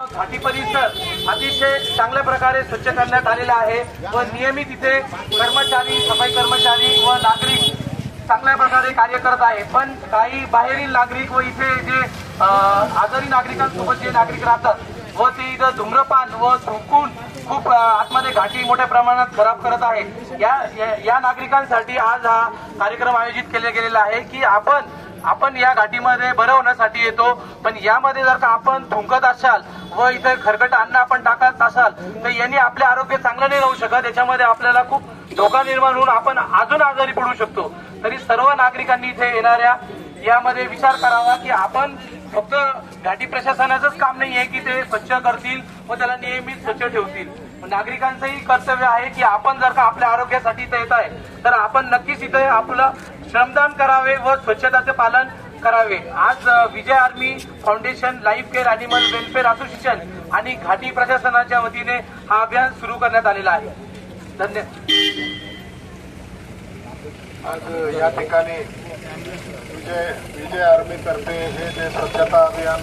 घाटी परिसर अतिशय चांगल्या प्रकारे स्वच्छ करण्यात आलेला आहे व नियमित इथे कर्मचारी, सफाई कर्मचारी व नागरिक चांगल्या प्रकारे कार्य करत आहे। पण काही बाहेरील नागरिक व इथे जे आजारी नागरिकांसोबत जे नागरिक राहतात व ते इथं धूम्रपान व थुंकून खूप आतमध्ये घाटी मोठ्या प्रमाणात खराब करत आहे। या नागरिकांसाठी आज हा कार्यक्रम आयोजित केला गेलेला आहे की आपण या घाटीमध्ये बरं होण्यासाठी येतो, पण यामध्ये जर का आपण थुंकत असाल व इथे खरकट अन्न आपण टाकत असाल तर यांनी आपले आरोग्य चांगलं नाही राहू शकत। याच्यामध्ये आपल्याला खूप धोका निर्माण होऊन आपण अजून आजारी पडू शकतो। तरी सर्व नागरिकांनी इथे येणाऱ्या यामध्ये विचार करावा की आपण फक्त घाटी प्रशासनाचंच काम नाही आहे की ते स्वच्छ करतील व त्याला नियमित स्वच्छ ठेवतील, नागरिकांचंही कर्तव्य आहे की आपण जर का आपल्या आरोग्यासाठी इथे येत आहे तर आपण नक्कीच इथे आपलं श्रमदान करावे व स्वच्छताचे पालन करावे। आज Vijay army foundation, life care animal welfare association आणि घाटी प्रशासनाच्या वतीने हा अभियान सुरू करण्यात आलेला आहे। धन्यवाद। आज या ठिकाणी विजय आर्मी तर्फे हे जे स्वच्छता अभियान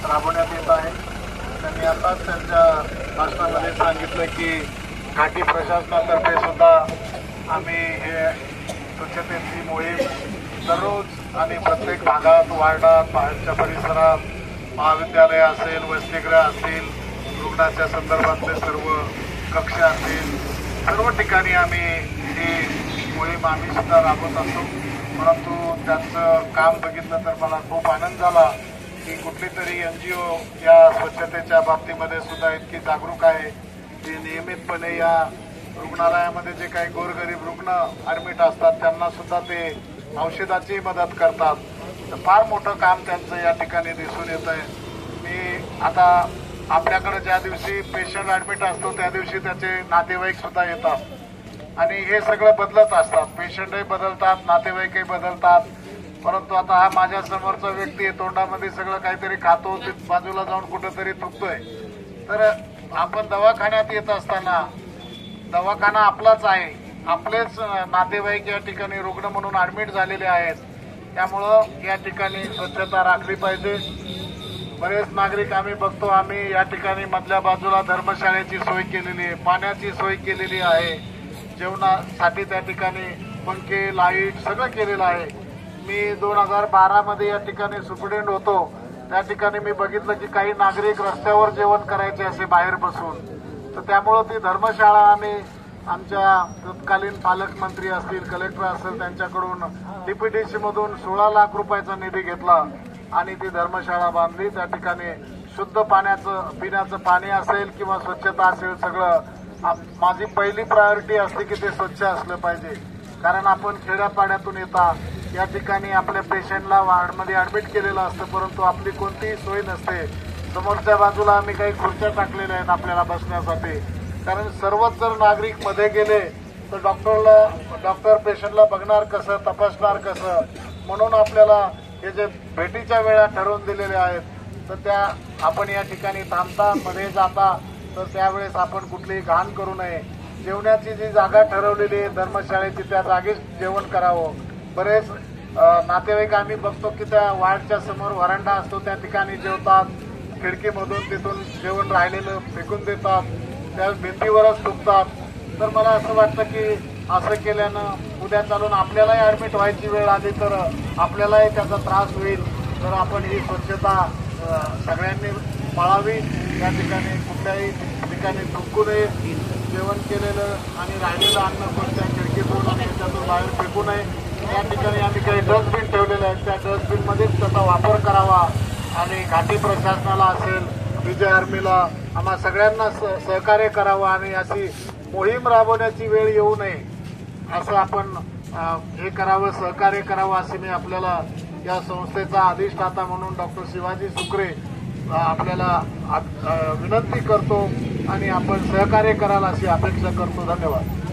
राबवण्यात येत आहे, त्यांनी आताच त्यांच्या भाषणामध्ये सांगितलं की घाटी प्रशासनातर्फे सुद्धा आम्ही हे स्वच्छतेची मोहीम दररोज आणि प्रत्येक भागात, वार्डात, बाहेरच्या परिसरात, महाविद्यालय असेल, वसतिगृह असतील, रुग्णाच्या संदर्भातले सर्व कक्ष असतील, सर्व ठिकाणी आम्ही ही मोहीम आम्ही सुद्धा राबवत असतो। परंतु त्यांचं काम बघितलं तर मला खूप आनंद झाला की कुठली तरी NGO या स्वच्छतेच्या बाबतीमध्ये सुद्धा इतकी जागरूक आहे की नियमितपणे या रुग्णालयामध्ये जे काही गोरगरीब रुग्ण ऍडमिट असतात त्यांना सुद्धा ते औषधाची मदत करतात। तर फार मोठं काम त्यांचं या ठिकाणी दिसून येत आहे। मी आता आपल्याकडे ज्या दिवशी पेशंट ऍडमिट असतो त्या दिवशी त्याचे नातेवाईक सुद्धा येतात आणि हे सगळं बदलत असतात, पेशंटही बदलतात, नातेवाईकही बदलतात। परंतु आता हा माझ्या समोरचा व्यक्ती आहे, तोंडामध्ये सगळं काहीतरी खातो, बाजूला जाऊन कुठेतरी थुकतोय। तर आपण दवाखान्यात येत असताना दवाखाना आपलाच आहे, आपलेच नातेवाईक या ठिकाणी रुग्ण म्हणून ऍडमिट झालेले आहेत, त्यामुळं या ठिकाणी स्वच्छता राखली पाहिजे। बरेच नागरिक आम्ही बघतो, आम्ही या ठिकाणी मधल्या बाजूला धर्मशाळेची सोय केलेली आहे, पाण्याची सोय केलेली आहे, जेवणासाठी त्या ठिकाणी पंखे, लाईट सगळं केलेलं आहे। मी 2012 मध्ये या ठिकाणी सुप्रिटेंडेंट होतो, त्या ठिकाणी मी बघितलं की काही नागरिक रस्त्यावर जेवण करायचे असे बाहेर बसून। तर त्यामुळं ती धर्मशाळा आम्ही आमच्या तत्कालीन पालकमंत्री असतील, कलेक्टर असतील त्यांच्याकडून DPDC मधून 16 लाख रुपयाचा निधी घेतला आणि ती धर्मशाळा बांधली। त्या ठिकाणी शुद्ध पिण्याचं पाणी असेल किंवा स्वच्छता असेल सगळं माझी पहिली प्रायोरिटी असते की ते स्वच्छ असलं पाहिजे। कारण आपण खेड्यापाड्यातून येता या ठिकाणी आपल्या पेशंटला वार्डमध्ये ऍडमिट केलेलं असतं, परंतु आपली कोणतीही सोय नसते। समोरच्या बाजूला आम्ही काही खुर्च्या टाकलेल्या आहेत आपल्याला बसण्यासाठी, कारण सर्वच जर नागरिक मध्ये गेले तर डॉक्टर पेशंटला बघणार कसं, तपासणार कसं, म्हणून आपल्याला हे जे भेटीच्या वेळा ठरवून दिलेल्या आहेत तर त्या आपण या ठिकाणी थांबता, मध्ये जाता तर त्यावेळेस आपण कुठलीही घाण करू नये। जेवणाची जी जागा ठरवलेली आहे धर्मशाळेची त्या जागेत जेवण करावं। बरेच नातेवाईक आम्ही बघतो की त्या वार्डच्या समोर व्हरांडा असतो त्या ठिकाणी जेवतात, खिडकीमधून तिथून जेवण राहिलेलं फेकून देतात, त्या भिंतीवरच थुंकतात। तर मला असं वाटतं की असं केल्यानं उद्या चालून आपल्यालाही ऍडमिट व्हायची वेळ आली तर आपल्यालाही त्याचा त्रास होईल। तर आपण ही स्वच्छता सगळ्यांनी पाळावी, या ठिकाणी कुठल्याही ठिकाणी थुंकू नये, जेवण केलेलं आणि राहिलेलं अन्न कोणत्या खिडकीतून आणि त्याच्यातून बाहेर फेकू नये। या ठिकाणी आम्ही काही डस्टबिन ठेवलेले आहेत, त्या डस्टबिनमध्येच त्याचा वापर करावा आणि घाटी प्रशासनाला असेल, विजय आर्मीला आम्हा सगळ्यांना सहकार्य करावं आणि अशी मोहीम राबवण्याची वेळ येऊ नये असं आपण हे करावं, सहकार्य करावं असे मी आपल्याला या संस्थेचा अधिष्ठाता म्हणून डॉक्टर शिवाजी सुकरे आपल्याला विनंती करतो आणि आपण सहकार्य कराल अशी अपेक्षा करतो। धन्यवाद।